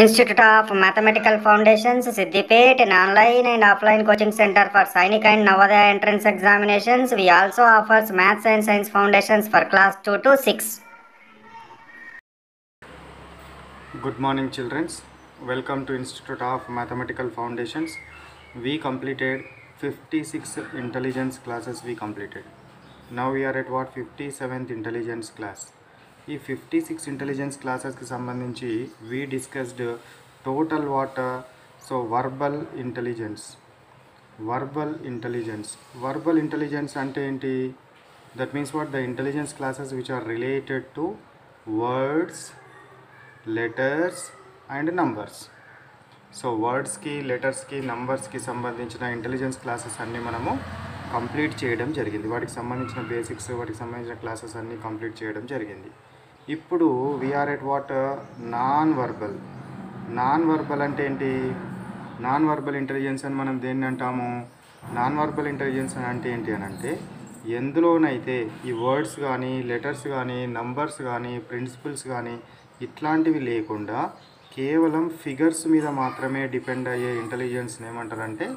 Institute of Mathematical Foundations, Siddipet, an online and offline coaching center for Sainik and Navodaya entrance examinations. We also offers Maths and Science Foundations for class 2 to 6. Good morning, children. Welcome to Institute of Mathematical Foundations. We completed 56 intelligence classes. Now we are at what 57th intelligence class. ఈ 56 intelligence క్లాసెస్కి సంబంధించి we discussed total what verbal intelligence అంటే ఏంటి? That means what the intelligence classes which are related to words, letters and numbers. So వర్డ్స్కి, లెటర్స్కి, నంబర్స్కి సంబంధించిన intelligence classes అన్నీ మనము కంప్లీట్ చేయడం జరిగింది. వాటికి సంబంధించిన బేసిక్స్, వాటికి సంబంధించిన క్లాసెస్ అన్నీ కంప్లీట్ చేయడం జరిగింది. ఇప్పుడు we are at what non verbal అంటే ఏంటి? నాన్ వర్బల్ ఇంటెలిజెన్స్ అని మనం దేన్ని అంటాము? నాన్ వర్బల్ ఇంటెలిజెన్స్ అని అంటే ఏంటి అని అంటే, ఎందులోనైతే ఈ వర్డ్స్ కానీ, లెటర్స్ కానీ, నంబర్స్ కానీ, ప్రిన్సిపల్స్ కానీ ఇట్లాంటివి లేకుండా కేవలం ఫిగర్స్ మీద మాత్రమే డిపెండ్ అయ్యే ఇంటెలిజెన్స్ని ఏమంటారంటే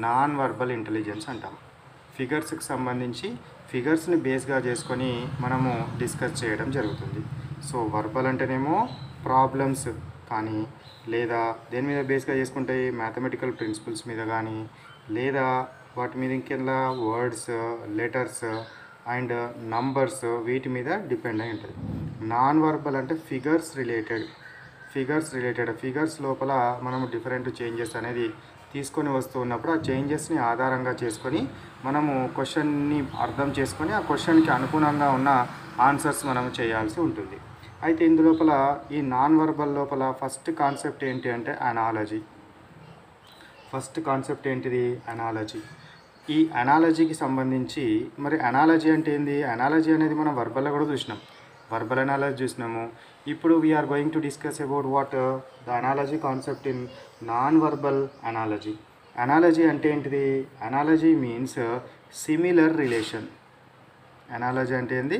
నాన్ వర్బల్ ఇంటెలిజెన్స్ అంటాం. ఫిగర్స్కి సంబంధించి ఫిగర్స్ని బేస్గా చేసుకొని మనము డిస్కస్ చేయడం జరుగుతుంది. సో వర్బల్ అంటేనేమో ప్రాబ్లమ్స్ కానీ, లేదా దేని మీద బేస్గా చేసుకుంటే మ్యాథమెటికల్ ప్రిన్సిపల్స్ మీద కానీ, లేదా వాటి మీద ఇంకెలా వర్డ్స్, లెటర్స్ అండ్ నంబర్స్ వీటి మీద డిపెండ్ అయి ఉంటుంది. నాన్ వర్బల్ అంటే ఫిగర్స్ రిలేటెడ్ ఫిగర్స్ లోపల మనము డిఫరెంట్ చేంజెస్ అనేది తీసుకొని వస్తూ ఉన్నప్పుడు ఆ చేంజెస్ని ఆధారంగా చేసుకొని మనము క్వశ్చన్ని అర్థం చేసుకొని ఆ క్వశ్చన్కి అనుగుణంగా ఉన్న ఆన్సర్స్ మనం చేయాల్సి ఉంటుంది. అయితే ఇందులోపల ఈ నాన్ వర్బల్ లోపల ఫస్ట్ కాన్సెప్ట్ ఏంటి అంటే అనాలజీ. అనాలజీ. ఈ అనాలజీకి సంబంధించి మరి అనాలజీ అంటే ఏంది? అనాలజీ అనేది మనం వర్బల్లో కూడా చూసినాం, వర్బల్ అనాలజీ చూసినాము. ఇప్పుడు we are going to discuss about what the analogy concept in non verbal analogy. Analogy అంటే ఏంటిది? Analogy means similar relation. Analogy అంటే ఏంది?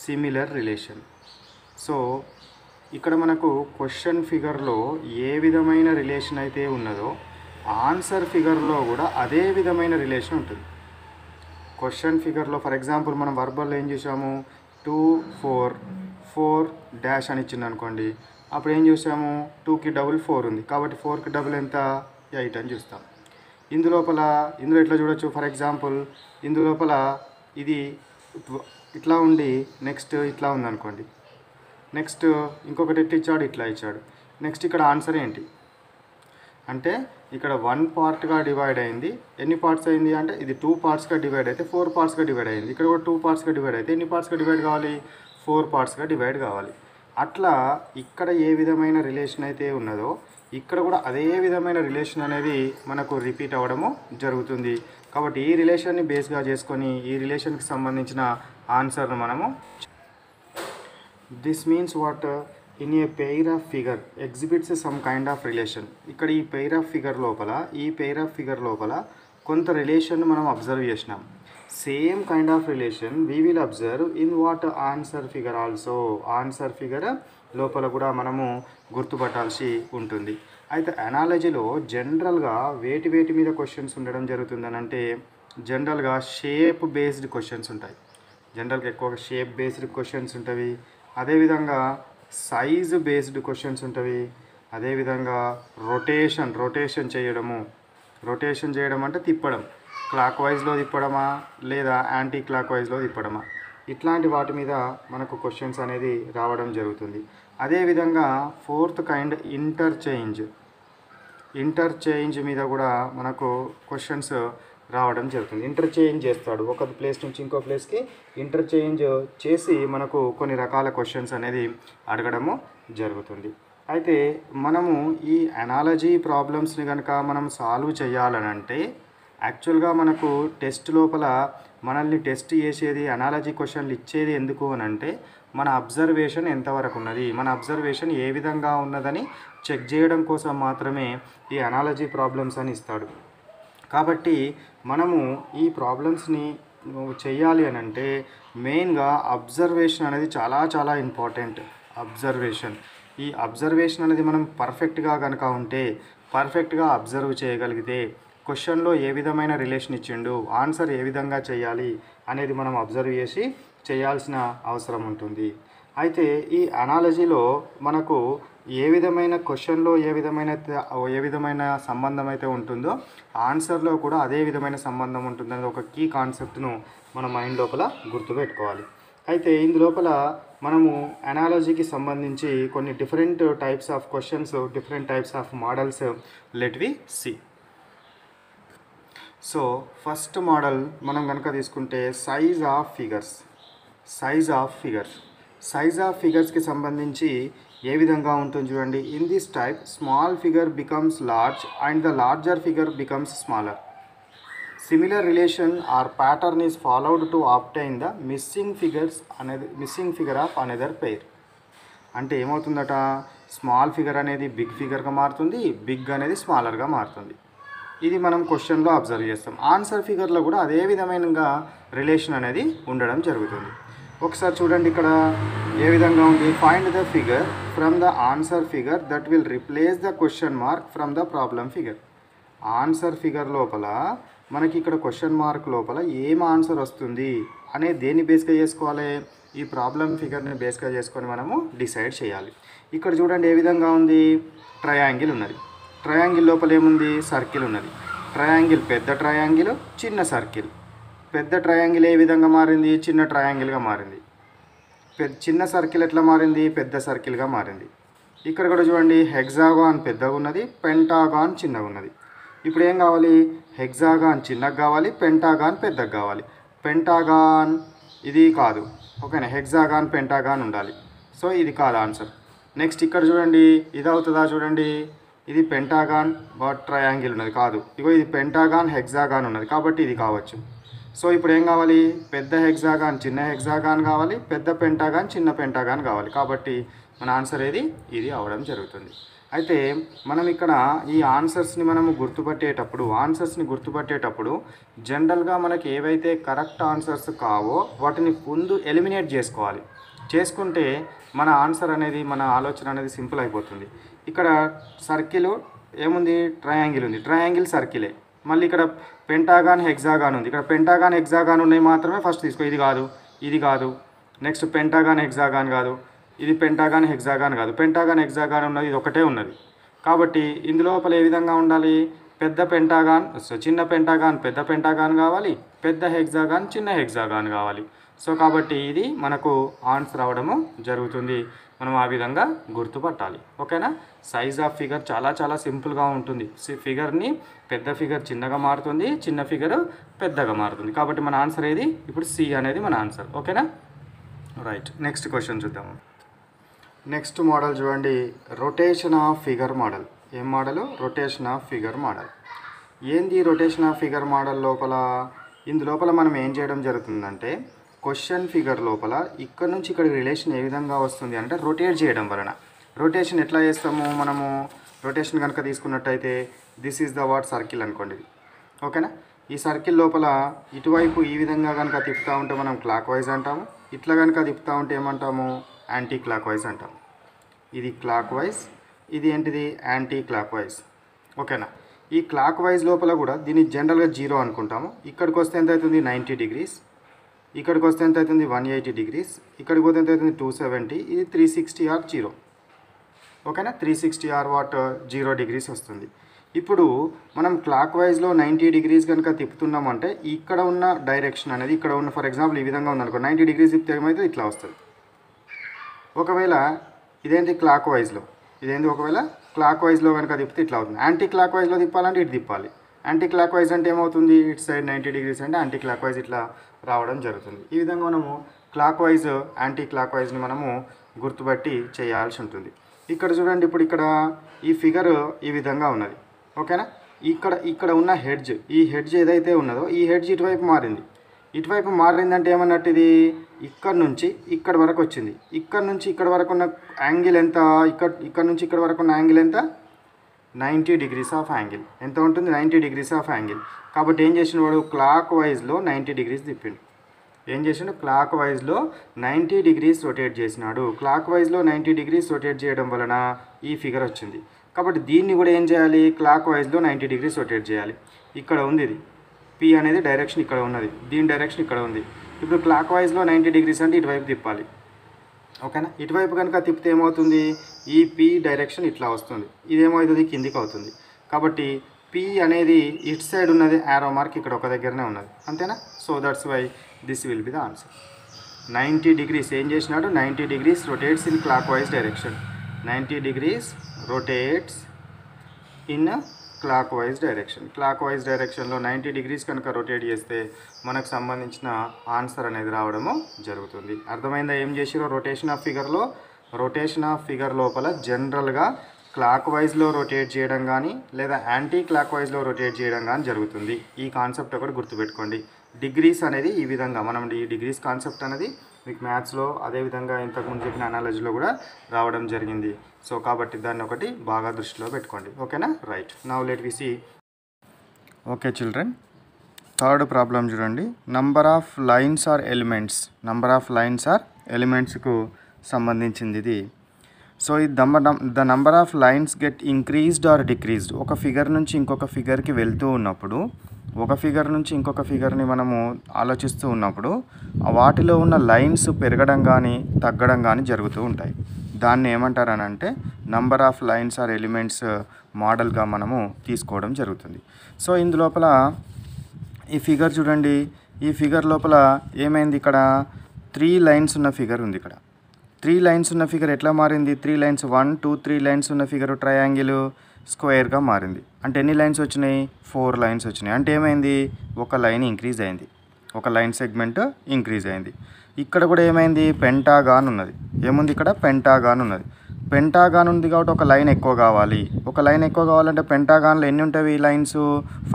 Similar relation. సో ఇక్కడ మనకు క్వశ్చన్ ఫిగర్లో ఏ విధమైన రిలేషన్ అయితే ఉన్నదో ఆన్సర్ ఫిగర్లో కూడా అదే విధమైన రిలేషన్ ఉంటుంది. క్వశ్చన్ ఫిగర్లో ఫర్ ఎగ్జాంపుల్ మనం వర్బల్లో ఏం చూసాము? 2 4 డాష్ అని ఇచ్చింది అనుకోండి, అప్పుడు ఏం చూసాము? 2కి డబుల్ 4 ఉంది కాబట్టి 4కి డబుల్ ఎంత? 8 అని చూస్తాం. ఇందులో ఎట్లా చూడొచ్చు? ఫర్ ఎగ్జాంపుల్ ఇందులోపల ఇది ఇట్లా ఉండి నెక్స్ట్ ఇట్లా ఉందనుకోండి, నెక్స్ట్ ఇంకొకటి ఎట్లా ఇచ్చాడు? ఇట్లా ఇచ్చాడు. నెక్స్ట్ ఇక్కడ ఆన్సర్ ఏంటి అంటే ఇక్కడ 1 పార్ట్గా డివైడ్ అయింది. ఎన్ని పార్ట్స్ అయింది అంటే ఇది 2 పార్ట్స్గా డివైడ్ అయితే 4 పార్ట్స్గా డివైడ్ అయింది. ఇక్కడ కూడా 2 పార్ట్స్గా డివైడ్ అయితే ఎన్ని పార్ట్స్గా డివైడ్ కావాలి? 4 పార్ట్స్గా డివైడ్ కావాలి. అట్లా ఇక్కడ ఏ విధమైన రిలేషన్ అయితే ఉన్నదో ఇక్కడ కూడా అదే విధమైన రిలేషన్ అనేది మనకు రిపీట్ అవ్వడము జరుగుతుంది. కాబట్టి ఈ రిలేషన్ని బేస్గా చేసుకొని ఈ రిలేషన్కి సంబంధించిన ఆన్సర్ను మనము this means what in a pair of figure exhibits some kind of relation. ఇక్కడ ఈ పెయిర్ ఆఫ్ ఫిగర్ లోపల కొంత రిలేషన్ మనం అబ్జర్వ్ చేసినాం. Same kind of relation we will observe in what answer figure also. Answer figure లోపల కూడా మనము గుర్తుపట్టాల్సి ఉంటుంది. అయితే అనాలజీలో జనరల్గా వేటి మీద క్వశ్చన్స్ ఉండడం జరుగుతుందని అంటే జనరల్గా షేప్ బేస్డ్ క్వశ్చన్స్ ఉంటాయి. జనరల్గా ఎక్కువగా షేప్ బేస్డ్ క్వశ్చన్స్ ఉంటుంది. అదేవిధంగా సైజ్ బేస్డ్ క్వశ్చన్స్ ఉంటుంది. అదేవిధంగా రొటేషన్ చేయడం అంటే తిప్పడం, క్లాక్ వైజ్లో తిప్పడమా లేదా యాంటీ క్లాక్ వైజ్లో తిప్పడమా, ఇట్లాంటి వాటి మీద మనకు క్వశ్చన్స్ అనేది రావడం జరుగుతుంది. అదేవిధంగా ఫోర్త్ కైండ్ ఇంటర్చేంజ్ మీద కూడా మనకు క్వశ్చన్స్ రావడం జరుగుతుంది. ఇంటర్చేంజ్ చేస్తాడు, ఒక ప్లేస్ నుంచి ఇంకో ప్లేస్కి ఇంటర్చేంజ్ చేసి మనకు కొన్ని రకాల క్వశ్చన్స్ అనేది అడగడము జరుగుతుంది. అయితే మనము ఈ అనాలజీ ప్రాబ్లమ్స్ని కనుక మనం సాల్వ్ చేయాలనంటే యాక్చువల్గా మనకు టెస్ట్ లోపల మనల్ని టెస్ట్ చేసేది, అనాలజీ క్వశ్చన్లు ఇచ్చేది ఎందుకు అని అంటే మన అబ్జర్వేషన్ ఎంతవరకు ఉన్నది, మన అబ్జర్వేషన్ ఏ విధంగా ఉన్నదని చెక్ చేయడం కోసం మాత్రమే ఈ అనాలజీ ప్రాబ్లమ్స్ అని ఇస్తాడు. కాబట్టి మనము ఈ ప్రాబ్లమ్స్ని చేయాలి అని అంటే మెయిన్గా అబ్జర్వేషన్ అనేది చాలా ఇంపార్టెంట్. ఈ అబ్జర్వేషన్ అనేది మనం పర్ఫెక్ట్గా కనుక ఉంటే, పర్ఫెక్ట్గా అబ్జర్వ్ చేయగలిగితే, క్వశ్చన్లో ఏ విధమైన రిలేషన్ ఇచ్చిండు, ఆన్సర్ ఏ విధంగా చేయాలి అనేది మనం అబ్జర్వ్ చేసి చేయాల్సిన అవసరం ఉంటుంది. అయితే ఈ అనాలజీలో మనకు ఏ విధమైన క్వశ్చన్లో ఏ విధమైన సంబంధం అయితే ఉంటుందో ఆన్సర్లో కూడా అదే విధమైన సంబంధం ఉంటుందనేది ఒక కీ కాన్సెప్ట్ను మన మైండ్ లోపల గుర్తుపెట్టుకోవాలి. అయితే ఇందులోపల మనము అనాలజీకి సంబంధించి కొన్ని different types of questions, different types of models let we see. So first model మనం కనుక తీసుకుంటే సైజ్ ఆఫ్ ఫిగర్స్కి సంబంధించి ఏ విధంగా ఉంటుంది చూడండి. In this type small figure becomes large and the larger figure becomes smaller. Similar relation or pattern is followed to obtain the missing figure of another pair. అంటే ఏమవుతుందట, small figure అనేది big ఫిగర్గా మారుతుంది, big అనేది స్మాలర్గా మారుతుంది. ఇది మనం క్వశ్చన్లో అబ్జర్వ్ చేస్తాం. ఆన్సర్ ఫిగర్లో కూడా అదే విధమైన రిలేషన్ అనేది ఉండడం జరుగుతుంది. ఒకసారి చూడండి ఇక్కడ ఏ విధంగా ఉంది. Find the figure from the answer figure that will replace the question mark from the problem figure. Answer figure లోపల మనకి ఇక్కడ క్వశ్చన్ మార్క్ లోపల ఏం ఆన్సర్ వస్తుంది అనే దేన్ని బేస్గా చేసుకోవాలి, ఈ ప్రాబ్లం ఫిగర్ని బేస్గా చేసుకొని మనము డిసైడ్ చేయాలి. ఇక్కడ చూడండి ఏ విధంగా ఉంది. ట్రయాంగిల్ ఉన్నది, ట్రయాంగిల్ లోపల ఏముంది, సర్కిల్ ఉన్నది. ట్రయాంగిల్ పెద్ద ట్రయాంగిల్, చిన్న సర్కిల్. పెద్ద ట్రయాంగిల్ ఏ విధంగా మారింది, చిన్న ట్రయాంగిల్గా మారింది. చిన్న సర్కిల్ ఎట్లా మారింది, పెద్ద సర్కిల్గా మారింది. ఇక్కడ కూడా చూడండి హెక్సాగాన్ పెద్దగా ఉన్నది, పెంటాగాన్ చిన్నగా ఉన్నది. ఇప్పుడు ఏం కావాలి, హెక్సాగాన్ చిన్నగా కావాలి, పెంటాగాన్ పెద్దగా కావాలి. పెంటాగాన్ ఇది కాదు, ఓకేనా, హెక్సాగాన్ పెంటాగాన్ ఉండాలి. సో ఇది కాదు ఆన్సర్. నెక్స్ట్ ఇక్కడ చూడండి ఇది అవుతుందా, చూడండి ఇది పెంటాగాన్ బట్ ట్రయాంగిల్ ఉన్నది కాదు, ఇగో ఇది పెంటాగాన్ హెక్సాగాన్ ఉన్నది కాబట్టి ఇది కావచ్చు. సో ఇప్పుడు ఏం కావాలి, పెద్ద హెక్సాగాన్ చిన్న హెక్సాగాన్ కావాలి, పెద్ద పెంటాగాన్ చిన్న పెంటాగాన్ కావాలి. కాబట్టి మన ఆన్సర్ ఏది, ఇది అవడం జరుగుతుంది. అయితే మనం ఇక్కడ ఈ ఆన్సర్స్ని గుర్తుపట్టేటప్పుడు జనరల్గా మనకి ఏవైతే కరెక్ట్ ఆన్సర్స్ కావో వాటిని ముందు ఎలిమినేట్ చేసుకోవాలి. చేసుకుంటే మన ఆన్సర్ అనేది, మన ఆలోచన అనేది సింపుల్ అయిపోతుంది. ఇక్కడ సర్కిల్ ఏముంది, ట్రయాంగిల్ ఉంది, ట్రయాంగిల్ సర్కిలే. మళ్ళీ ఇక్కడ పెంటాగాన్ హెక్సాగాన్ ఉంది, ఇక్కడ పెంటాగాన్ హెక్సాగాన్ ఉన్నాయి మాత్రమే ఫస్ట్ తీసుకో. ఇది కాదు. నెక్స్ట్ పెంటాగాన్ హెక్సాగాన్ కాదు, ఇది పెంటాగాన్ హెక్సాగాన్ కాదు, పెంటాగాన్ హెక్సాగాన్ ఉన్నది, ఇది ఒకటే ఉన్నది. కాబట్టి ఇందులోపల ఏ విధంగా ఉండాలి, పెద్ద పెంటాగాన్ చిన్న పెంటాగాన్ పెద్ద పెంటాగాన్ కావాలి, పెద్ద హెక్సాగాన్ చిన్న హెక్సాగాన్ కావాలి. సో కాబట్టి ఇది మనకు ఆన్సర్ అవడము జరుగుతుంది. మనం ఆ విధంగా గుర్తుపట్టాలి, ఓకేనా. సైజ్ ఆఫ్ ఫిగర్ చాలా సింపుల్గా ఉంటుంది. ఫిగర్ని పెద్ద ఫిగర్ చిన్నగా మారుతుంది, చిన్న ఫిగర్ పెద్దగా మారుతుంది. కాబట్టి మన ఆన్సర్ ఏది, ఇప్పుడు సి అనేది మన ఆన్సర్, ఓకేనా. రైట్, నెక్స్ట్ క్వశ్చన్ చూద్దాము. నెక్స్ట్ మోడల్ చూడండి, రొటేషన్ ఆఫ్ ఫిగర్ మోడల్. ఏం model, rotation of figure model. ఏంది రొటేషన్ ఆఫ్ ఫిగర్ మోడల్ లోపల, ఇందులోపల మనం ఏం చేయడం జరుగుతుందంటే క్వశ్చన్ ఫిగర్ లోపల ఇక్కడ నుంచి ఇక్కడ రిలేషన్ ఏ విధంగా వస్తుంది అంటే రొటేట్ చేయడం వలన. రొటేషన్ ఎట్లా చేస్తాము మనము, రొటేషన్ కనుక తీసుకున్నట్టయితే this is the what circle అనుకోండి, ఓకేనా. ఈ సర్కిల్ లోపల ఇటువైపు ఈ విధంగా కనుక తిప్పుతూ ఉంటే మనం క్లాక్ వైజ్ అంటాము, ఇట్లా కనుక తిప్పుతూ ఉంటే ఏమంటాము, యాంటీ క్లాక్ వైజ్ అంటాము. ఇది క్లాక్ వైజ్, ఇది ఏంటిది యాంటీ క్లాక్ వైజ్, ఓకేనా. ఈ క్లాక్ వైజ్ లోపల కూడా దీన్ని జనరల్గా 0 అనుకుంటాము. ఇక్కడికి వస్తే ఎంత అవుతుంది 90 degrees, ఇక్కడికి వస్తే ఎంత అవుతుంది 180 degrees, ఇక్కడికి పోతే ఎంత అవుతుంది 270, ఇది 360 or 0, ఓకేనా. 360 or వాట్ 0 degrees వస్తుంది. ఇప్పుడు మనం క్లాక్ వైజ్లో 90 degrees కనుక తిప్పుతున్నామంటే ఇక్కడ ఉన్న డైరెక్షన్ అనేది ఇక్కడ ఉన్న, ఫర్ ఎగ్జాంపుల్ ఈ విధంగా ఉందనుకో, 90 degrees తిప్పితే ఏమైతే ఇట్లా వస్తుంది. ఒకవేళ ఇదేంటి క్లాక్ వైజ్లో, ఒకవేళ క్లాక్ వైజ్లో కనుక తిప్పితే ఇట్లా అవుతుంది. యాంటీ క్లాక్ వైజ్లో తిప్పాలంటే ఇటు తిప్పాలి. యాంటీ క్లాక్ వైజ్ అంటే ఏమవుతుంది, ఇటు సైడ్ 90 degrees అంటే యాంటీ క్లాక్ వైజ్ ఇట్లా రావడం జరుగుతుంది. ఈ విధంగా మనము క్లాక్ వైజ్ యాంటీ క్లాక్ వైజ్ని మనము గుర్తుపట్టి చేయాల్సి ఉంటుంది. ఇక్కడ చూడండి, ఇప్పుడు ఇక్కడ ఈ ఫిగర్ ఈ విధంగా ఉన్నది, ఓకేనా. ఇక్కడ ఉన్న హెడ్జ్, ఈ హెడ్జ్ ఏదైతే ఉన్నదో ఈ హెడ్జ్ ఇటువైపు మారింది. ఇటువైపు మారిందంటే ఏమన్నట్టు, ఇది ఇక్కడ నుంచి ఇక్కడ వరకు వచ్చింది. ఇక్కడ నుంచి ఇక్కడ వరకు ఉన్న యాంగిల్ ఎంత, ఇక్కడ నుంచి ఇక్కడ వరకు ఉన్న యాంగిల్ ఎంత, 90 degrees ఆఫ్ యాంగిల్. ఎంత ఉంటుంది 90 degrees ఆఫ్ యాంగిల్. కాబట్టి ఏం చేసిన వాడు క్లాక్ వైజ్లో 90 degrees తిప్పిండు. ఏం చేసిండు, క్లాక్ వైజ్లో 90 డిగ్రీస్ రొటేట్ చేసినాడు. క్లాక్ వైజ్లో 90 డిగ్రీస్ రొటేట్ చేయడం వలన ఈ ఫిగర్ వచ్చింది. కాబట్టి దీన్ని కూడా ఏం చేయాలి, క్లాక్ వైజ్లో 90 డిగ్రీస్ రొటేట్ చేయాలి. ఇక్కడ ఉంది ఇది పి అనేది డైరెక్షన్ ఇక్కడ ఉన్నది, దీని డైరెక్షన్ ఇక్కడ ఉంది. ఇప్పుడు క్లాక్ వైజ్లో 90 డిగ్రీస్ అంటే ఇటువైపు తిప్పాలి. ఓకేనా, ఇటువైపు కనుక తిప్పితే ఏమవుతుంది, ఈ పి డైరెక్షన్ ఇట్లా వస్తుంది, ఇదేమవుతుంది కిందికి అవుతుంది. కాబట్టి పి అనేది ఇట్ సైడ్ ఉన్నది, యారో మార్క్ ఇక్కడ ఒక దగ్గరనే ఉన్నది, అంతేనా. So that's why this will be the answer. 90 degrees ఏం చేసినాడు, 90 degrees rotates in clockwise direction. 90 degrees rotates in clockwise direction. Clockwise డైరెక్షన్లో 90 డిగ్రీస్ కనుక రొటేట్ చేస్తే మనకు సంబంధించిన ఆన్సర్ అనేది రావడము జరుగుతుంది. అర్థమైందా ఏం చేసిరో. రొటేషన్ ఆఫ్ ఫిగర్లో, రొటేషన్ ఆఫ్ ఫిగర్ లోపల జనరల్గా క్లాక్ వైజ్లో రొటేట్ చేయడం కానీ లేదా యాంటీ క్లాక్ వైజ్లో రొటేట్ చేయడం కానీ జరుగుతుంది. ఈ కాన్సెప్ట్ ఒకటి గుర్తుపెట్టుకోండి. డిగ్రీస్ అనేది ఈ విధంగా మనం ఈ డిగ్రీస్ కాన్సెప్ట్ అనేది మీకు మ్యాథ్స్లో అదేవిధంగా ఇంతకుముందు చెప్పిన అనాలజీలో కూడా రావడం జరిగింది. సో కాబట్టి దాన్ని ఒకటి బాగా దృష్టిలో పెట్టుకోండి. ఓకేనా, right. Now let we see. Okay children, third problem చూడండి. Number of lines or elements, number of lines or ఎలిమెంట్స్కు సంబంధించింది ఇది. సో ఈ the number of lines get increased or decreased. ఒక ఫిగర్ నుంచి ఇంకొక ఫిగర్కి వెళ్తూ ఉన్నప్పుడు, ఒక ఫిగర్ నుంచి ఇంకొక ఫిగర్ని మనము ఆలోచిస్తూ ఉన్నప్పుడు వాటిలో ఉన్న లైన్స్ పెరగడం కానీ తగ్గడం కానీ జరుగుతూ ఉంటాయి. దాన్ని ఏమంటారని అంటే number of lines or elements మోడల్గా మనము తీసుకోవడం జరుగుతుంది. సో ఇందులోపల ఈ ఫిగర్ చూడండి, ఈ ఫిగర్ లోపల ఏమైంది, ఇక్కడ 3 లైన్స్ ఉన్న ఫిగర్ ఉంది. ఇక్కడ 3 లైన్స్ ఉన్న ఫిగర్ ఎట్లా మారింది, 3 లైన్స్ 1 2 3 లైన్స్ ఉన్న ఫిగర్ ట్రయాంగిల్ స్క్వేర్గా మారింది. అంటే ఎన్ని లైన్స్ వచ్చినాయి, 4 లైన్స్ వచ్చినాయి. అంటే ఏమైంది, ఒక లైన్ ఇంక్రీజ్ అయింది, ఒక లైన్ సెగ్మెంట్ ఇంక్రీజ్ అయింది. ఇక్కడ కూడా ఏమైంది, పెంటాగాన్ ఉన్నది. ఏముంది ఇక్కడ, పెంటాగాన్ ఉన్నది. పెంటాగాన్ ఉంది కాబట్టి ఒక లైన్ ఎక్కువ కావాలి. ఒక లైన్ ఎక్కువ కావాలంటే పెంటాగాన్లో ఎన్ని ఉంటాయి లైన్స్,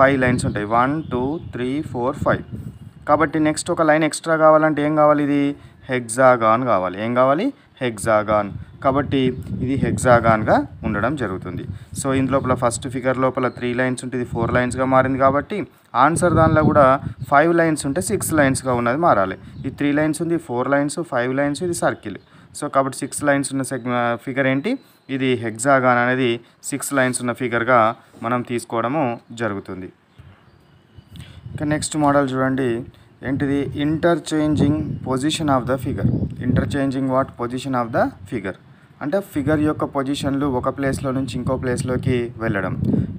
5 లైన్స్ ఉంటాయి. 1 2 3 4 5. కాబట్టి నెక్స్ట్ ఒక లైన్ ఎక్స్ట్రా కావాలంటే ఏం కావాలి, ఇది హెగ్జాగాన్ కావాలి. ఏం కావాలి, హెగ్జాగాన్. కాబట్టి ఇది హెగ్జాగాన్గా ఉండడం జరుగుతుంది. సో ఇందులోపల ఫస్ట్ ఫిగర్ లోపల 3 లైన్స్ ఉంటే ఇది 4 లైన్స్గా మారింది. కాబట్టి ఆన్సర్ దానిలో కూడా 5 లైన్స్ ఉంటే 6 లైన్స్గా ఉన్నది మారాలి. ఈ 3 లైన్స్ ఉంది, 4 లైన్స్, 5 లైన్స్, ఇది సర్కిల్. సో కాబట్టి 6 లైన్స్ ఉన్న ఫిగర్ ఏంటి, ఇది హెగ్జాగాన్ అనేది 6 లైన్స్ ఉన్న ఫిగర్గా మనం తీసుకోవడము జరుగుతుంది. ఇక నెక్స్ట్ మోడల్ చూడండి, ఏంటిది, interchanging position of the figure. Interchanging what, position of the figure అంటే ఫిగర్ యొక్క పొజిషన్లు ఒక ప్లేస్లో నుంచి ఇంకో ప్లేస్లోకి వెళ్ళడం.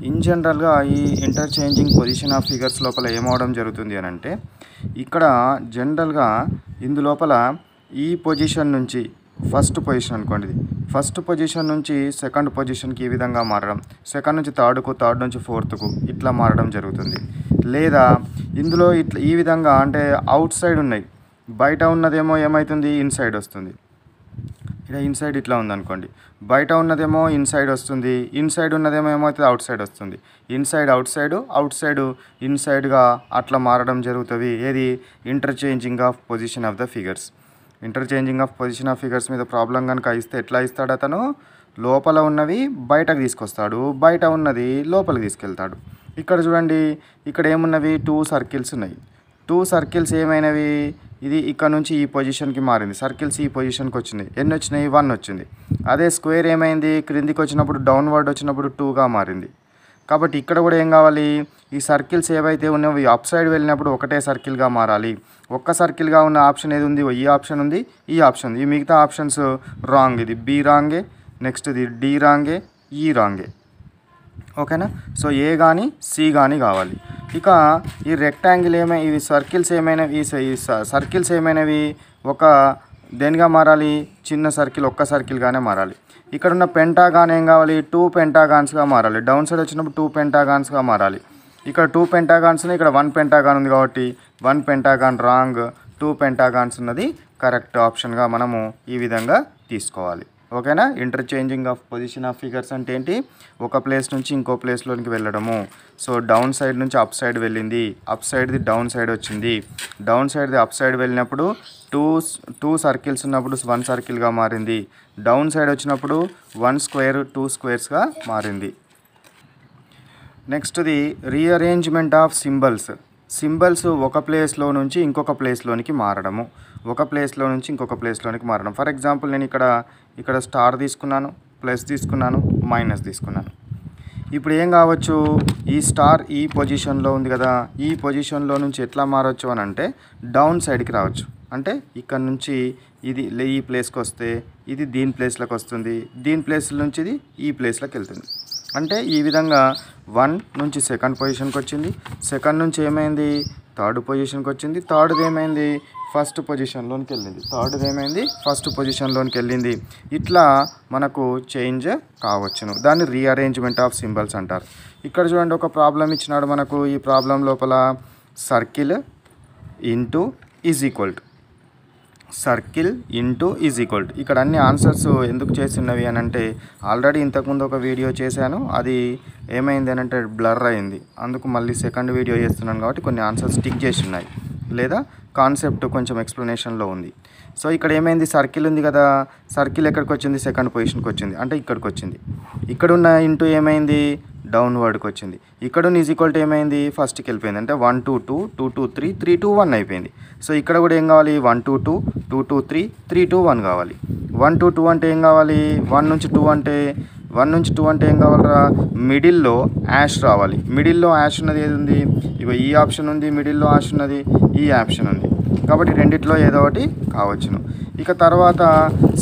ఇన్ జనరల్గా ఈ ఇంటర్చేంజింగ్ పొజిషన్ ఆఫ్ ఫిగర్స్ లోపల ఏమవడం జరుగుతుంది అని అంటే, ఇక్కడ జనరల్గా ఇందులోపల ఈ పొజిషన్ నుంచి ఫస్ట్ పొజిషన్ అనుకోండి, ఫస్ట్ పొజిషన్ నుంచి సెకండ్ పొజిషన్కి ఈ విధంగా మారడం, సెకండ్ నుంచి థర్డ్కు, థర్డ్ నుంచి ఫోర్త్కు ఇట్లా మారడం జరుగుతుంది. లేదా ఇందులో ఇట్లా ఈ విధంగా అంటే అవుట్ సైడ్ ఉన్నాయి, బయట ఉన్నదేమో ఏమవుతుంది, ఇన్సైడ్ వస్తుంది. ఇలా ఇన్సైడ్ ఇట్లా ఉందనుకోండి, బయట ఉన్నదేమో ఇన్సైడ్ వస్తుంది, ఇన్సైడ్ ఉన్నదేమో ఏమవుతుంది, అవుట్ సైడ్ వస్తుంది. Inside outside, outside ఇన్సైడ్గా అట్లా మారడం జరుగుతుంది. ఏది, interchanging of position of the figures. Interchanging of position of figures మీద ప్రాబ్లం కనుక ఇస్తే ఎట్లా ఇస్తాడు అతను, లోపల ఉన్నవి బయటకు తీసుకొస్తాడు, బయట ఉన్నది లోపలికి తీసుకెళ్తాడు. ఇక్కడ చూడండి, ఇక్కడ ఏమున్నవి, 2 సర్కిల్స్ ఉన్నాయి. 2 సర్కిల్స్ ఏమైనవి, ఇది ఇక్కడ నుంచి ఈ పొజిషన్కి మారింది, సర్కిల్స్ ఈ పొజిషన్కి వచ్చినాయి. ఎన్ని వచ్చినాయి, 1 వచ్చింది. అదే స్క్వేర్ ఏమైంది, క్రిందికి వచ్చినప్పుడు డౌన్వర్డ్ వచ్చినప్పుడు 2గా మారింది. కాబట్టి ఇక్కడ కూడా ఏం కావాలి, ఈ సర్కిల్స్ ఏవైతే ఉన్నాయో అప్ సైడ్ వెళ్ళినప్పుడు ఒకటే సర్కిల్గా మారాలి. ఒక్క సర్కిల్గా ఉన్న ఆప్షన్ ఏది ఉంది, ఈ ఆప్షన్ ఉంది, ఈ ఆప్షన్ ఉంది. ఈ మిగతా ఆప్షన్స్ రాంగ్. ఇది బి రాంగే, నెక్స్ట్ ఇది డి రాంగే, ఈ రాంగే. ఓకేనా. సో ఏ కానీ సి కానీ కావాలి. ఇక ఈ రెక్టాంగిల్ ఇవి సర్కిల్స్ ఏమైనవి, ఈ సర్కిల్స్ ఏమైనవి ఒక దేనిగా మారాలి, చిన్న సర్కిల్, ఒక్క సర్కిల్గానే మారాలి. ఇక్కడ ఉన్న పెంటాగాన్ ఏం కావాలి, 2 పెంటాగాన్స్గా మారాలి. డౌన్ సైడ్ వచ్చినప్పుడు 2 పెంటాగాన్స్గా మారాలి. ఇక్కడ 2 పెంటాగాన్స్ ఉన్నాయి, ఇక్కడ 1 పెంటాగాన్ ఉంది కాబట్టి 1 పెంటాగాన్ రాంగ్, 2 పెంటాగాన్స్ ఉన్నది కరెక్ట్ ఆప్షన్గా మనము ఈ విధంగా తీసుకోవాలి. ఓకేనా. Interchanging of position of figures అంటే ఏంటి, ఒక ప్లేస్ నుంచి ఇంకో ప్లేస్లోనికి వెళ్ళడము. సో డౌన్ సైడ్ నుంచి అప్ సైడ్ వెళ్ళింది, అప్ సైడ్ది డౌన్ సైడ్ వచ్చింది, డౌన్ సైడ్ది అప్ సైడ్ వెళ్ళినప్పుడు 2 సర్కిల్స్ ఉన్నప్పుడు 1 సర్కిల్గా మారింది. డౌన్ సైడ్ వచ్చినప్పుడు 1 స్క్వేర్ 2 స్క్వేర్స్గా మారింది. నెక్స్ట్ది రీఅరేంజ్మెంట్ ఆఫ్ సింబల్స్. సింబల్స్ ఒక ప్లేస్లో నుంచి ఇంకొక ప్లేస్లోనికి మారడము, ఒక ప్లేస్లో నుంచి ఇంకొక ప్లేస్లోనికి మారడం. ఫర్ ఎగ్జాంపుల్ నేను ఇక్కడ స్టార్ తీసుకున్నాను, ప్లస్ తీసుకున్నాను, మైనస్ తీసుకున్నాను. ఇప్పుడు ఏం కావచ్చు, ఈ స్టార్ ఈ పొజిషన్లో ఉంది కదా, ఈ పొజిషన్లో నుంచి ఎట్లా మారవచ్చు అని అంటే డౌన్ సైడ్కి రావచ్చు. అంటే ఇక్కడ నుంచి ఇది ఈ ప్లేస్కి వస్తే ఇది దీని ప్లేస్లోకి వస్తుంది, దీని ప్లేస్ నుంచి ఇది ఈ ప్లేస్లోకి వెళ్తుంది. అంటే ఈ విధంగా 1 నుంచి సెకండ్ పొజిషన్కి వచ్చింది, సెకండ్ నుంచి ఏమైంది థర్డ్ పొజిషన్కి వచ్చింది, థర్డ్ది ఏమైంది ఫస్ట్ పొజిషన్లోనికి వెళ్ళింది, థర్డ్ది ఏమైంది ఫస్ట్ పొజిషన్లోనికి వెళ్ళింది. ఇట్లా మనకు చేంజ్ కావచ్చును. దాన్ని రీఅరేంజ్మెంట్ ఆఫ్ సింబల్స్ అంటారు. ఇక్కడ చూడండి, ఒక ప్రాబ్లం ఇచ్చినాడు మనకు. ఈ ప్రాబ్లం లోపల circle into is equal to, circle into is equal to. ఇక్కడ అన్ని ఆన్సర్స్ ఎందుకు చేసినవి అని అంటే ఆల్రెడీ ఇంతకుముందు ఒక వీడియో చేశాను, అది ఏమైంది అని అంటే బ్లర్ అయింది. అందుకు మళ్ళీ సెకండ్ వీడియో చేస్తున్నాను కాబట్టి కొన్ని ఆన్సర్స్ టిక్ చేసి ఉన్నాయి, లేదా కాన్సెప్ట్ కొంచెం ఎక్స్ప్లెనేషన్లో ఉంది. సో ఇక్కడ ఏమైంది, సర్కిల్ ఉంది కదా, సర్కిల్ ఎక్కడికి వచ్చింది సెకండ్ పొజిషన్కి వచ్చింది, అంటే ఇక్కడికి వచ్చింది. ఇక్కడున్న ఇంటూ ఏమైంది డౌన్వర్డ్కి వచ్చింది. ఇక్కడున్న ఈజ్ ఈక్వల్ టు ఏమైంది ఫస్ట్కి వెళ్ళిపోయింది, అంటే 1 to 2, 2 to 3, 3 to 1 అయిపోయింది. సో ఇక్కడ కూడా ఏం కావాలి, 1 to 2, 2 to 3, 3 to 1 కావాలి. 1 to 2 అంటే ఏం కావాలి, 1 నుంచి 2 అంటే 1 నుంచి 2 అంటే ఏం కావాలరా, మిడిల్లో యాష్ రావాలి. మిడిల్లో యాష్ ఉన్నది ఏది ఉంది, ఇగో ఈ ఆప్షన్ ఉంది, మిడిల్లో యాష్ ఉన్నది, ఈ ఆప్షన్ ఉంది. కాబట్టి రెండిట్లో ఏదో ఒకటి కావచ్చును. ఇక తర్వాత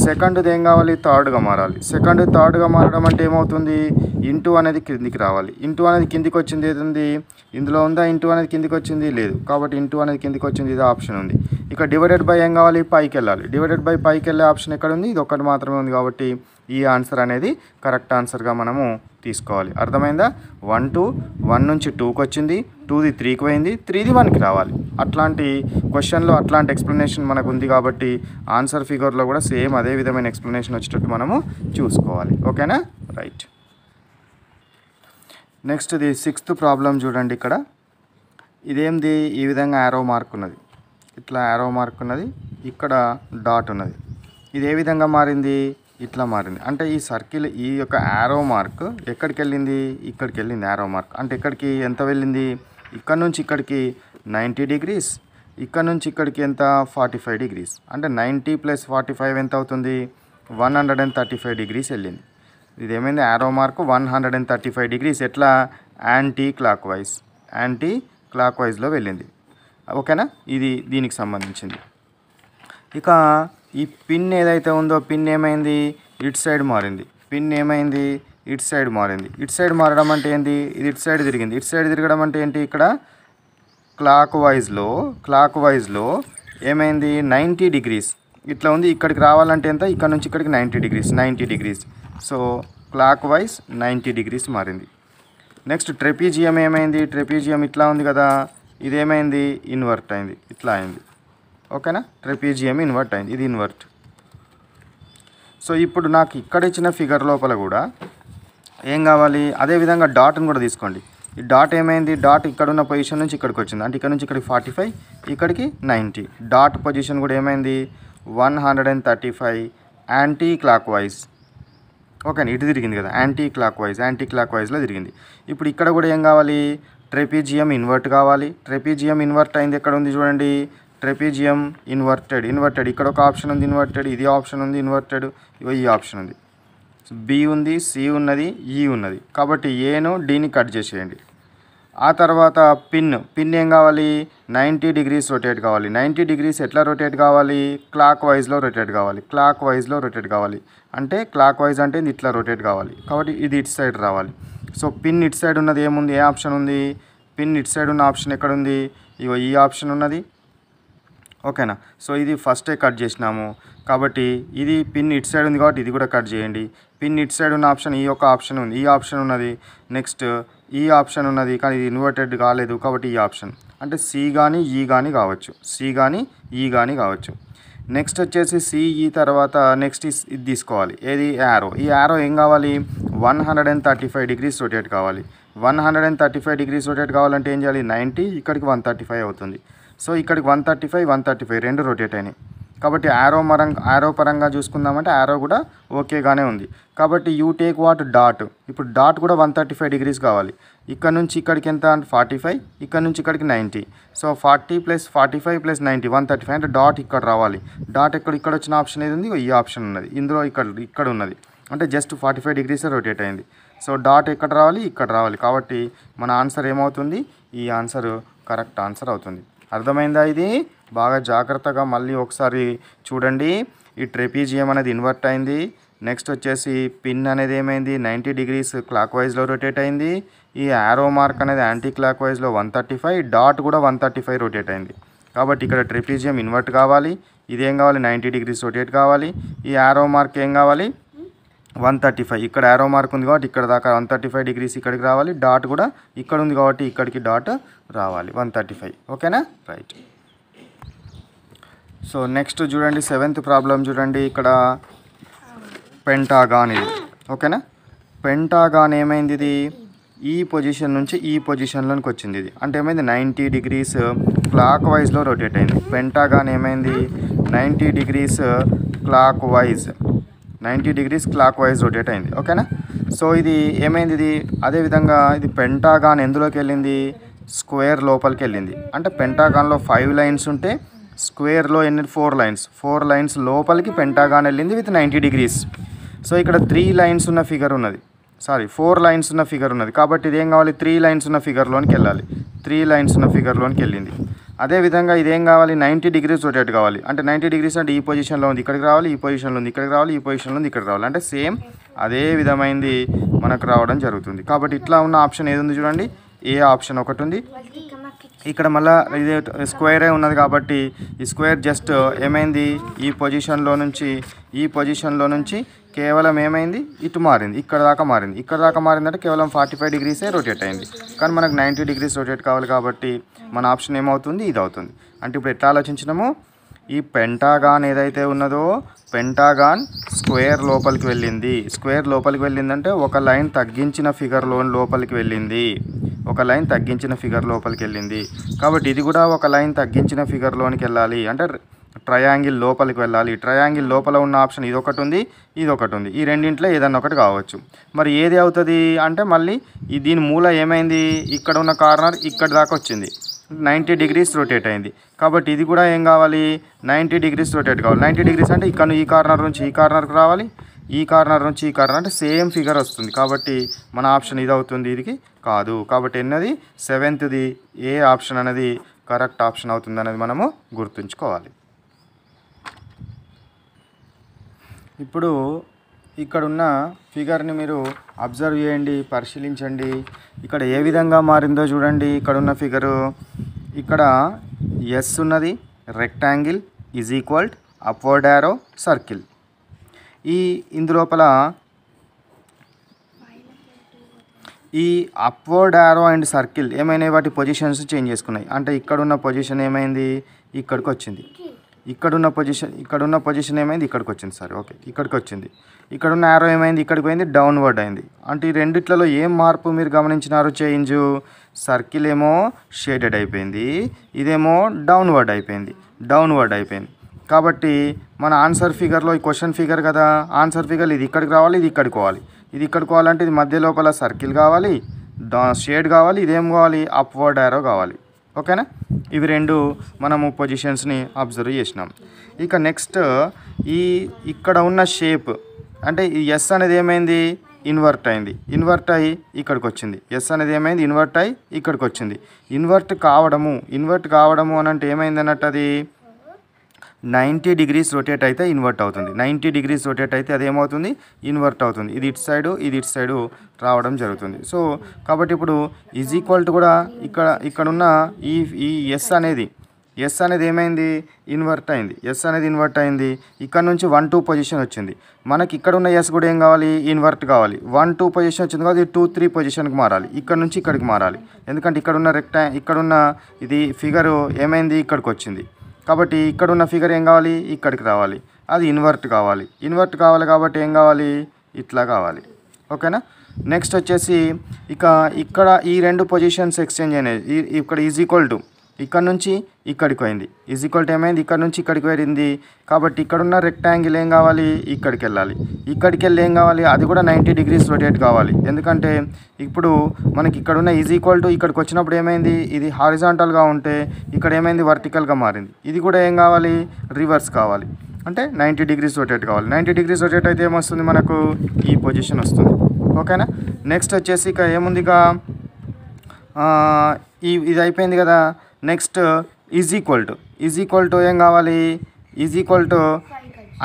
సెకండ్ది ఏం కావాలి, థర్డ్గా మారాలి. సెకండ్ థర్డ్గా మారడం అంటే ఏమవుతుంది, ఇంటూ అనేది కిందికి రావాలి. ఇంటూ అనేది కిందికి వచ్చింది ఏది ఉంది, ఇందులో ఉందా ఇంటూ అనేది కిందికి వచ్చింది లేదు, కాబట్టి ఇంటూ అనేది కిందికి వచ్చింది, ఇది ఆప్షన్ ఉంది. ఇక డివైడెడ్ బై ఏం కావాలి, పైకి వెళ్ళాలి. డివైడెడ్ బై పైకి వెళ్ళే ఆప్షన్ ఎక్కడ ఉంది, ఇది ఒక్కటి మాత్రమే ఉంది. కాబట్టి ఈ ఆన్సర్ అనేది కరెక్ట్ ఆన్సర్గా మనము తీసుకోవాలి. అర్థమైందా, 1 నుంచి 2కి వచ్చింది, 2ది 3కి పోయింది, 3ది 1కి రావాలి. అట్లాంటి క్వశ్చన్లో అట్లాంటి ఎక్స్ప్లెనేషన్ మనకు ఉంది కాబట్టి ఆన్సర్ ఫిగర్లో కూడా సేమ్ అదే విధమైన ఎక్స్ప్లెనేషన్ వచ్చేటట్టు మనము చూసుకోవాలి. ఓకేనా, right. Next the 6th problem చూడండి. ఇక్కడ ఇదేంది, ఈ విధంగా యారో మార్క్ ఉన్నది, ఇట్లా యారో మార్క్ ఉన్నది, ఇక్కడ డాట్ ఉన్నది. ఇది ఏ విధంగా మారింది, ఇట్లా మారింది. అంటే ఈ సర్కిల్ ఈ యొక్క యారో మార్క్ ఎక్కడికి వెళ్ళింది, ఇక్కడికి వెళ్ళింది. యారో మార్క్ అంటే ఎక్కడికి ఎంత వెళ్ళింది, ఇక్కడ నుంచి ఇక్కడికి 90 degrees, ఇక్కడ నుంచి ఇక్కడికి ఎంత 45 degrees. అంటే 90 + 45 ఎంత అవుతుంది, 135 degrees వెళ్ళింది. ఇదేమైంది, యారో మార్క్ 135 degrees ఎట్లా, యాంటీ క్లాక్ వైజ్లో వెళ్ళింది. ఓకేనా, ఇది దీనికి సంబంధించింది. ఇక ఈ పిన్ ఏదైతే ఉందో, పిన్ ఏమైంది ఇటు సైడ్ మారింది, పిన్ ఏమైంది ఇటు సైడ్ మారింది. ఇటు సైడ్ మారడం అంటే ఏంటి, ఇది ఇటు సైడ్ తిరిగింది. ఇటు సైడ్ తిరగడం అంటే ఏంటి, ఇక్కడ క్లాక్ వైజ్లో ఏమైంది 90 degrees ఇట్లా ఉంది. ఇక్కడికి రావాలంటే ఎంత, ఇక్కడ నుంచి ఇక్కడికి 90 degrees. So clock wise 90 degrees మారింది. నెక్స్ట్ ట్రెపీజియం ఏమైంది, ట్రెపీజియం ఇట్లా ఉంది కదా, ఇదేమైంది ఇన్వర్ట్ అయింది, ఇట్లా అయింది. ఓకేనా, ట్రెపీజియం ఇన్వర్ట్ అయింది, ఇది ఇన్వర్ట్. సో ఇప్పుడు నాకు ఇక్కడ ఇచ్చిన ఫిగర్ లోపల కూడా ఏం కావాలి, అదేవిధంగా డాట్ని కూడా తీసుకోండి. ఈ డాట్ ఏమైంది, డాట్ ఇక్కడ ఉన్న పొజిషన్ నుంచి ఇక్కడికి వచ్చింది, అంటే ఇక్కడ నుంచి ఇక్కడికి 45, ఇక్కడికి 90. డాట్ పొజిషన్ కూడా ఏమైంది 135 యాంటీ క్లాక్ వైజ్. ఓకే, ఇటు తిరిగింది కదా, యాంటీ క్లాక్ వైజ్లో తిరిగింది. ఇప్పుడు ఇక్కడ కూడా ఏం కావాలి, ట్రెపీజియం ఇన్వర్ట్ కావాలి. ట్రెపీజియం ఇన్వర్ట్ అయింది, ఎక్కడ ఉంది చూడండి, ట్రెపీజియం ఇన్వర్టెడ్. ఇక్కడ ఒక ఆప్షన్ ఉంది ఇన్వర్టెడ్, ఇది ఆప్షన్ ఉంది ఇన్వర్టెడ్, ఈ ఆప్షన్ ఉంది, బి ఉంది, సి ఉన్నది, ఈ ఉన్నది. కాబట్టి ఏను డీని కట్ చేసేయండి. ఆ తర్వాత పిన్ ఏం కావాలి, 90 degrees రొటేట్ కావాలి. 90 degrees ఎట్లా రొటేట్ కావాలి, క్లాక్ వైజ్లో రొటేట్ కావాలి. అంటే క్లాక్ వైజ్ అంటే ఇది ఇట్లా రొటేట్ కావాలి, కాబట్టి ఇది ఇటు సైడ్ రావాలి. సో పిన్ ఇటు సైడ్ ఉన్నది ఏముంది, ఏ ఆప్షన్ ఉంది, పిన్ ఇటు సైడ్ ఉన్న ఆప్షన్ ఎక్కడ ఉంది, ఇగో ఈ ఆప్షన్ ఉన్నది. ఓకేనా, సో ఇది ఫస్టే కట్ చేసినాము కాబట్టి ఇది పిన్ ఇటు సైడ్ ఉంది కాబట్టి ఇది కూడా కట్ చేయండి. పిన్ ఇటు సైడ్ ఉన్న ఆప్షన్ ఈ యొక్క ఆప్షన్ ఉంది, ఈ ఆప్షన్ ఉన్నది. నెక్స్ట్ ఈ ఆప్షన్ ఉన్నది కానీ ఇది ఇన్వర్టెడ్ కాలేదు కాబట్టి ఈ ఆప్షన్, అంటే సి కానీ ఈ కానీ కావచ్చు. నెక్స్ట్ వచ్చేసి సిఈ తర్వాత నెక్స్ట్ ఇది తీసుకోవాలి, ఏది యారో. ఈ యారో ఏం కావాలి, 135 degrees రొటేట్ కావాలి. 135 degrees రొటేట్ కావాలంటే ఏం చేయాలి, 90 ఇక్కడికి 135 అవుతుంది. సో ఇక్కడికి 135 రెండు రొటేట్ అయినాయి కాబట్టి యారో పరంగా చూసుకుందామంటే యారో కూడా ఓకేగానే ఉంది. కాబట్టి యూ టేక్ వాట్ డాట్. ఇప్పుడు డాట్ కూడా 135 డిగ్రీస్ కావాలి. ఇక్కడ నుంచి ఇక్కడికి ఎంత అంటే 45, ఇక్కడ నుంచి ఇక్కడికి 90. సో 40 + 45 + 90 135 అంటే డాట్ ఇక్కడ రావాలి. డాట్ ఇక్కడ వచ్చిన ఆప్షన్ ఏది ఉంది, ఈ ఆప్షన్ ఉన్నది. ఇందులో ఇక్కడ ఉన్నది అంటే జస్ట్ 45 డిగ్రీస్ రొటేట్ అయింది. సో డాట్ ఎక్కడ రావాలి, ఇక్కడ రావాలి. కాబట్టి మన ఆన్సర్ ఏమవుతుంది, ఈ ఆన్సర్ కరెక్ట్ ఆన్సర్ అవుతుంది. అర్థమైందా? ఇది బాగా జాగ్రత్తగా మళ్ళీ ఒకసారి చూడండి. ఈ ట్రెపీజియం అనేది ఇన్వర్ట్ అయింది. నెక్స్ట్ వచ్చేసి పిన్ అనేది ఏమైంది, 90 డిగ్రీస్ క్లాక్ వైజ్లో రొటేట్ అయింది. ఈ యారో మార్క్ అనేది యాంటీ క్లాక్ వైజ్లో 135, డాట్ కూడా 135 రొటేట్ అయింది. కాబట్టి ఇక్కడ ట్రెపీజియం ఇన్వర్ట్ కావాలి. ఇదేం కావాలి, 90 డిగ్రీస్ రొటేట్ కావాలి. ఈ యారో మార్క్ ఏం కావాలి, 135. ఇక్కడ యారో మార్క్ ఉంది కాబట్టి ఇక్కడ దాకా 135 డిగ్రీస్ ఇక్కడికి రావాలి. డాట్ కూడా ఇక్కడ ఉంది కాబట్టి ఇక్కడికి డాట్ రావాలి 135. ఓకేనా, రైట్. సో నెక్స్ట్ చూడండి, 7th ప్రాబ్లం చూడండి. ఇక్కడ పెంటాగాన్ ఇది. ఓకేనా, పెంటాగాన్ ఏమైంది, ఇది ఈ పొజిషన్ నుంచి ఈ పొజిషన్లోకి వచ్చింది. ఇది అంటే ఏమైంది, 90 డిగ్రీస్ క్లాక్ వైజ్లో రొటేట్ అయింది. పెంటాగాన్ ఏమైంది, 90 degrees clock wise 90 degrees clock wise rotate అయింది. ఓకేనా, సో ఇది ఏమైంది, ఇది అదేవిధంగా ఇది పెంటాగాన్ ఎందులోకి వెళ్ళింది, స్క్వేర్ లోపలికి వెళ్ళింది. అంటే పెంటాగాన్లో 5 లైన్స్ ఉంటే స్క్వేర్లో ఎన్ని, 4 లైన్స్ లోపలికి పెంటాగాన్ వెళ్ళింది విత్ 90 డిగ్రీస్. సో ఇక్కడ 3 లైన్స్ ఉన్న ఫిగర్ ఉన్నది, 4 లైన్స్ ఉన్న ఫిగర్ ఉన్నది. కాబట్టి ఇదేం కావాలి, 3 లైన్స్ ఉన్న ఫిగర్లోనికి వెళ్ళాలి. 3 లైన్స్ ఉన్న ఫిగర్లోనికి వెళ్ళింది. అదేవిధంగా ఇదేం కావాలి, 90 డిగ్రీస్ రొటేట్ కావాలి. అంటే 90 డిగ్రీస్ అంటే ఈ పొజిషన్లో ఉంది ఇక్కడికి రావాలి, ఈ పొజిషన్లో ఉంది ఇక్కడికి రావాలి, ఈ పొజిషన్లో ఉంది ఇక్కడికి రావాలి. అంటే సేమ్ అదే విధమైంది మనకు రావడం జరుగుతుంది. కాబట్టి ఇట్లా ఉన్న ఆప్షన్ ఏది ఉంది చూడండి, ఏ ఆప్షన్ ఒకటి ఉంది. ఇక్కడ మళ్ళీ ఇదే స్క్వేరే ఉన్నది కాబట్టి ఈ స్క్వేర్ జస్ట్ ఏమైంది, ఈ పొజిషన్లో నుంచి కేవలం ఏమైంది, ఇటు మారింది, ఇక్కడ దాకా మారిందంటే కేవలం 45 డిగ్రీసే రొటేట్ అయింది. కానీ మనకు 90 డిగ్రీస్ రొటేట్ కావాలి కాబట్టి మన ఆప్షన్ ఏమవుతుంది, ఇది అవుతుంది. అంటే ఇప్పుడు ఎట్లా ఆలోచించినాము, ఈ పెంటాగాన్ ఏదైతే ఉన్నదో పెంటాగాన్ స్క్వేర్ లోపలికి వెళ్ళిందంటే ఒక లైన్ తగ్గించిన ఫిగర్ లోపలికి వెళ్ళింది. కాబట్టి ఇది కూడా ఒక లైన్ తగ్గించిన ఫిగర్లోనికి వెళ్ళాలి. అంటే ట్రయాంగిల్ లోపలికి వెళ్ళాలి. ట్రయాంగిల్ లోపల ఉన్న ఆప్షన్ ఇదొకటి ఉంది. ఈ రెండింట్లో ఏదన్నా ఒకటి కావచ్చు. మరి ఏది అవుతుంది అంటే మళ్ళీ దీని మూల ఏమైంది, ఇక్కడ ఉన్న కార్నర్ ఇక్కడ దాకా వచ్చింది, 90 డిగ్రీస్ రొటేట్ అయింది. కాబట్టి ఇది కూడా ఏం కావాలి, 90 డిగ్రీస్ రొటేట్ కావాలి. 90 డిగ్రీస్ అంటే ఇక్కడ ఈ కార్నర్ నుంచి ఈ కార్నర్కి రావాలి, ఈ కార్నర్ నుంచి ఈ కార్నర్, అంటే సేమ్ ఫిగర్ వస్తుంది. కాబట్టి మన ఆప్షన్ ఇది అవుతుంది, ఇది కాదు. కాబట్టి ఎన్నది 7th ఏ ఆప్షన్ అనేది కరెక్ట్ ఆప్షన్ అవుతుంది అనేది మనము గుర్తుంచుకోవాలి. ఇప్పుడు ఇక్కడున్న ఫిగర్ని మీరు అబ్జర్వ్ చేయండి, పరిశీలించండి. ఇక్కడ ఏ విధంగా మారిందో చూడండి. ఇక్కడున్న ఫిగరు, ఇక్కడ ఎస్ ఉన్నది, rectangle is equal upward arrow circle. ఇందులోపల ఈ అప్వర్డ్ యారో అండ్ సర్కిల్ ఏమైనా వాటి పొజిషన్స్ చేంజ్ చేసుకున్నాయి. అంటే ఇక్కడున్న పొజిషన్ ఏమైంది, ఇక్కడికి వచ్చింది. ఇక్కడున్న పొజిషన్ ఏమైంది, ఇక్కడికి వచ్చింది. సరే, ఓకే, ఇక్కడికి వచ్చింది. ఇక్కడున్న యారో ఏమైంది, ఇక్కడికి పోయింది, డౌన్వర్డ్ అయింది. అంటే ఈ రెండిట్లలో ఏం మార్పు మీరు గమనించినారు, చేంజ్. సర్కిల్ ఏమో షేడెడ్ అయిపోయింది, ఇదేమో డౌన్వర్డ్ అయిపోయింది. కాబట్టి మన ఆన్సర్ ఫిగర్లో, ఈ క్వశ్చన్ ఫిగర్ కదా, ఆన్సర్ ఫిగర్ ఇది ఇక్కడికి రావాలి, ఇది ఇక్కడికి పోవాలంటే ఇది మధ్య లోపల సర్కిల్ కావాలి, షేడ్ కావాలి, ఇదేం కావాలి, అప్వర్డ్ యారో కావాలి. ఓకేనా, ఇవి రెండు మనము పొజిషన్స్ని అబ్జర్వ్ చేసినాం. ఇక నెక్స్ట్ ఇక్కడ ఉన్న షేప్, అంటే ఈ ఎస్ అనేది ఏమైంది, ఇన్వర్ట్ అయ్యి ఇక్కడికి వచ్చింది. ఎస్ అనేది ఏమైంది, ఇన్వర్ట్ అయ్యి ఇక్కడికి వచ్చింది. ఇన్వర్ట్ కావడము అని అంటే ఏమైంది అన్నట్టు, అది 90 డిగ్రీస్ రొటేట్ అయితే ఇన్వర్ట్ అవుతుంది. 90 డిగ్రీస్ రొటేట్ అయితే అది ఏమవుతుంది, ఇన్వర్ట్ అవుతుంది. ఇది ఇటు సైడు, ఇది ఇటు సైడు రావడం జరుగుతుంది. సో కాబట్టి ఇప్పుడు ఈజ్ ఈక్వల్ టు కూడా ఇక్కడున్న ఈ ఎస్ అనేది ఏమైంది, ఇన్వర్ట్ అయింది. ఇక్కడ నుంచి 1, 2 పొజిషన్ వచ్చింది. మనకి ఇక్కడ ఉన్న ఎస్ కూడా ఏం కావాలి, ఇన్వర్ట్ కావాలి. 1, 2 పొజిషన్ వచ్చింది కాబట్టి 2, 3 పొజిషన్కి మారాలి. ఇక్కడ నుంచి ఇక్కడికి మారాలి. ఎందుకంటే ఇక్కడున్న ఇది ఫిగరు ఏమైంది, ఇక్కడికి వచ్చింది. కాబట్టి ఇక్కడున్న ఫిగర్ ఏం కావాలి, ఇక్కడికి రావాలి. అది ఇన్వర్ట్ కావాలి కాబట్టి ఏం కావాలి, ఇట్లా కావాలి. ఓకేనా, నెక్స్ట్ వచ్చేసి ఇక్కడ ఈ రెండు పొజిషన్స్ ఎక్స్చేంజ్ అయినాయి. ఇక్కడ ఈజ్ ఈక్వల్ ఇక్కడ నుంచి ఇక్కడికి పోయింది ఈజ్ ఈక్వల్ టు ఏమైంది ఇక్కడ నుంచి ఇక్కడికి వెళ్ళింది. కాబట్టి ఇక్కడున్న రెక్టాంగిల్ ఏం కావాలి, ఇక్కడికి వెళ్ళాలి. ఇక్కడికి వెళ్ళి ఏం కావాలి, అది కూడా 90 degrees రొటేట్ కావాలి. ఎందుకంటే ఇప్పుడు మనకి ఇక్కడున్న ఈజ్ ఈక్వల్ టు ఇక్కడికి వచ్చినప్పుడు ఏమైంది, ఇది హారిజాంటల్గా ఉంటే ఇక్కడ ఏమైంది వర్టికల్గా మారింది. ఇది కూడా ఏం కావాలి, రివర్స్ కావాలి. అంటే 90 degrees రొటేట్ కావాలి. 90 degrees రొటేట్ అయితే ఏమొస్తుంది మనకు, ఈ పొజిషన్ వస్తుంది. ఓకేనా. నెక్స్ట్ వచ్చేసి ఇక ఏముంది, ఇక ఇది అయిపోయింది కదా. నెక్స్ట్ ఈజ్ ఈక్వల్ టు ఏం కావాలి, ఈజ్ ఈక్వల్ టు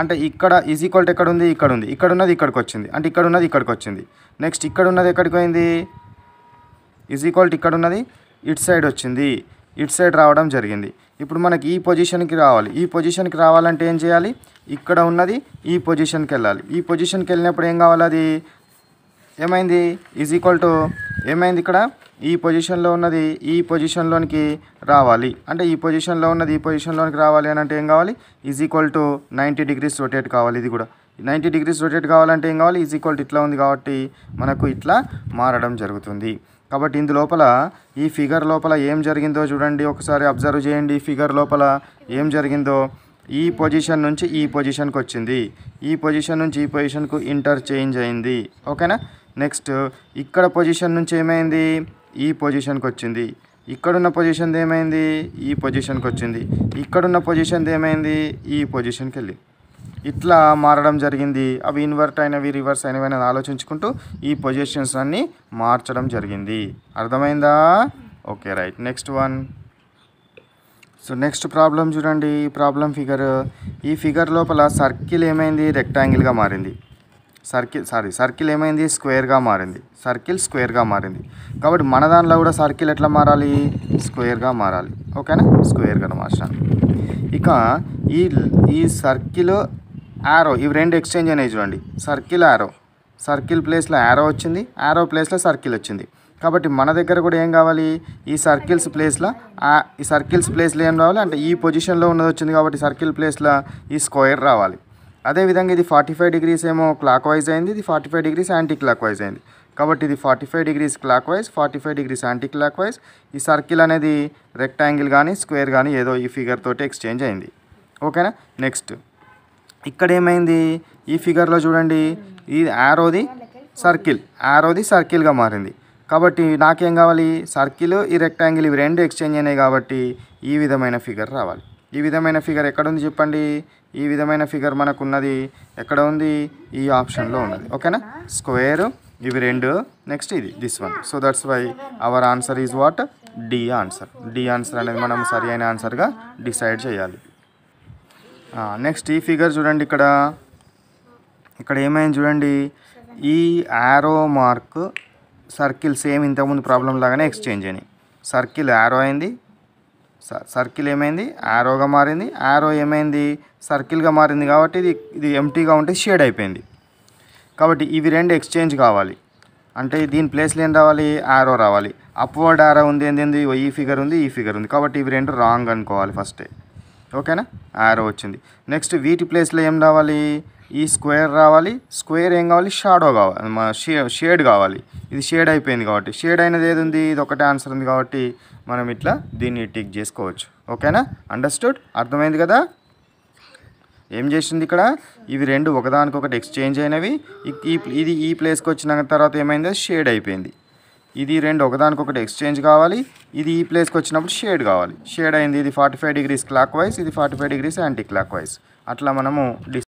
అంటే ఇక్కడ ఈజ్ ఈక్వల్ టు ఎక్కడ ఉంది, ఇక్కడ ఉంది. ఇక్కడ ఉన్నది ఇక్కడికి వచ్చింది, అంటే ఇక్కడ ఉన్నది ఇక్కడికి వచ్చింది. నెక్స్ట్ ఇక్కడ ఉన్నది ఎక్కడికి పోయింది, ఈజ్ ఈక్వల్ టు ఇక్కడ ఉన్నది ఇటు సైడ్ వచ్చింది, ఇటు సైడ్ రావడం జరిగింది. ఇప్పుడు మనకి ఈ పొజిషన్కి రావాలి. ఈ పొజిషన్కి రావాలంటే ఏం చేయాలి, ఇక్కడ ఉన్నది ఈ పొజిషన్కి వెళ్ళాలి. ఈ పొజిషన్కి వెళ్ళినప్పుడు ఏం కావాలి, అది ఏమైంది, ఈజ్ ఈక్వల్ టు ఏమైంది, ఇక్కడ ఈ పొజిషన్లో ఉన్నది ఈ పొజిషన్లోనికి రావాలి. అంటే ఈ పొజిషన్లో ఉన్నది ఈ పొజిషన్లోనికి రావాలి అని అంటే ఏం కావాలి, is equal to 90 degrees rotate కావాలి. ఇది కూడా 90 degrees రొటేట్ కావాలంటే ఏం కావాలి, ఈజ్ ఈక్వల్ టు ఇట్లా ఉంది కాబట్టి మనకు ఇట్లా మారడం జరుగుతుంది. కాబట్టి ఇందు లోపల ఈ ఫిగర్ లోపల ఏం జరిగిందో చూడండి, ఒకసారి అబ్జర్వ్ చేయండి. ఈ ఫిగర్ లోపల ఏం జరిగిందో, ఈ పొజిషన్ నుంచి ఈ పొజిషన్కి వచ్చింది, ఈ పొజిషన్ నుంచి ఈ పొజిషన్కు ఇంటర్చేంజ్ అయింది. ఓకేనా. నెక్స్ట్ ఇక్కడ పొజిషన్ నుంచి ఏమైంది, ఈ పొజిషన్కి వచ్చింది. ఇక్కడున్న పొజిషన్ ఏమైంది, ఈ పొజిషన్కి వచ్చింది. ఇక్కడున్న పొజిషన్ ఏమైంది, ఈ పొజిషన్కి వెళ్ళి ఇట్లా మారడం జరిగింది. అవి ఇన్వర్ట్ అయినవి రివర్స్ అయినవి అని ఆలోచించుకుంటూ ఈ పొజిషన్స్ అన్నీ మార్చడం జరిగింది. అర్థమైందా? Okay right. Next one. So next problem చూడండి. ఈ ప్రాబ్లం ఫిగర్, ఈ ఫిగర్ లోపల సర్కిల్ ఏమైంది, రెక్టాంగిల్గా మారింది. సర్కిల్ ఏమైంది, స్క్వేర్గా మారింది. సర్కిల్ స్క్వేర్గా మారింది. కాబట్టి మన దాంట్లో కూడా సర్కిల్ ఎట్లా మారాలి, స్క్వేర్గా మారాలి. ఓకేనా, స్క్వేర్గా మార్చాలి. ఇక ఈ సర్కిల్ యారో ఇవి రెండు ఎక్స్చేంజ్ అయినాయి చూడండి. సర్కిల్ యారో, సర్కిల్ ప్లేస్లో యారో వచ్చింది, యారో ప్లేస్లో సర్కిల్ వచ్చింది. కాబట్టి మన దగ్గర కూడా ఏం కావాలి, ఈ సర్కిల్స్ ప్లేస్లో ఏం రావాలి అంటే ఈ పొజిషన్లో ఉన్నది వచ్చింది కాబట్టి సర్కిల్ ప్లేస్లో ఈ స్క్వేర్ రావాలి. అదేవిధంగా ఇది 45 degrees ఏమో క్లాక్ వైజ్ అయింది, ఇది 45 degrees యాంటీ క్లాక్ వైజ్ అయింది. కాబట్టి ఇది 45 degrees clock wise, 45 degrees anti clock wise. ఈ సర్కిల్ అనేది రెక్టాంగిల్ కానీ స్క్వేర్ కానీ ఏదో ఈ ఫిగర్ తోటి ఎక్స్చేంజ్ అయింది. ఓకేనా. నెక్స్ట్ ఇక్కడ ఏమైంది, ఈ ఫిగర్లో చూడండి, ఈ యారోది సర్కిల్గా మారింది. కాబట్టి నాకేం కావాలి, సర్కిల్ ఈ రెక్టాంగిల్ ఇవి రెండు ఎక్స్చేంజ్ అయినాయి కాబట్టి ఈ విధమైన ఫిగర్ రావాలి. ఈ విధమైన ఫిగర్ ఎక్కడ ఉంది చెప్పండి, ఈ విధమైన ఫిగర్ మనకు ఉన్నది ఎక్కడ ఉంది, ఈ ఆప్షన్లో ఉన్నది. ఓకేనా. స్క్వేర్ ఇవి రెండు, నెక్స్ట్ ఇది this one. So that's why our answer is what, D answer. D answer అనేది మనం సరి అయిన ఆన్సర్గా డిసైడ్ చేయాలి. నెక్స్ట్ ఈ ఫిగర్ చూడండి. ఇక్కడ ఏమైంది చూడండి, ఈ యారో మార్క్ సర్కిల్ సేమ్ ఇంతకుముందు ప్రాబ్లం లాగానే ఎక్స్చేంజ్ అయినాయి. సర్కిల్ యారో అయింది, సర్కిల్ ఏమైంది, యారోగా మారింది. యారో ఏమైంది, సర్కిల్గా మారింది. కాబట్టి ఇది ఎంటీగా ఉంటే షేడ్ అయిపోయింది. కాబట్టి ఇవి రెండు ఎక్స్చేంజ్ కావాలి అంటే దీని ప్లేస్లో ఏం రావాలి, యారో రావాలి. అప్వర్డ్ యారో ఉంది, ఏంది ఈ ఫిగర్ ఉంది, ఈ ఫిగర్ ఉంది. కాబట్టి ఇవి రెండు రాంగ్ అనుకోవాలి ఫస్టే. ఓకేనా. యారో వచ్చింది. నెక్స్ట్ వీటి ప్లేస్లో ఏం రావాలి, ఈ స్క్వేర్ రావాలి. స్క్వేర్ ఏం కావాలి, షాడో కావాలి, షేడ్ కావాలి. ఇది షేడ్ అయిపోయింది కాబట్టి షేడ్ అయినది ఏది ఉంది, ఇది ఒకటే ఆన్సర్ ఉంది కాబట్టి మనం ఇట్లా దీన్ని టిక్ చేసుకోవచ్చు. ఓకేనా. అండర్స్టూడ్, అర్థమైంది కదా. ఏం చేసింది ఇక్కడ, ఇవి రెండు ఒకదానికొకటి ఎక్స్చేంజ్ అయినవి. ఇది ఈ ప్లేస్కి వచ్చిన తర్వాత ఏమైంది, షేడ్ అయిపోయింది. ఇది రెండు ఒకదానికొకటి ఎక్స్చేంజ్ కావాలి. ఇది ఈ ప్లేస్కి వచ్చినప్పుడు షేడ్ కావాలి. షేడ్ అయింది. ఇది 45 degrees క్లాక్ వైజ్, ఇది 45 degrees యాంటీ క్లాక్ వైజ్. అట్లా మనము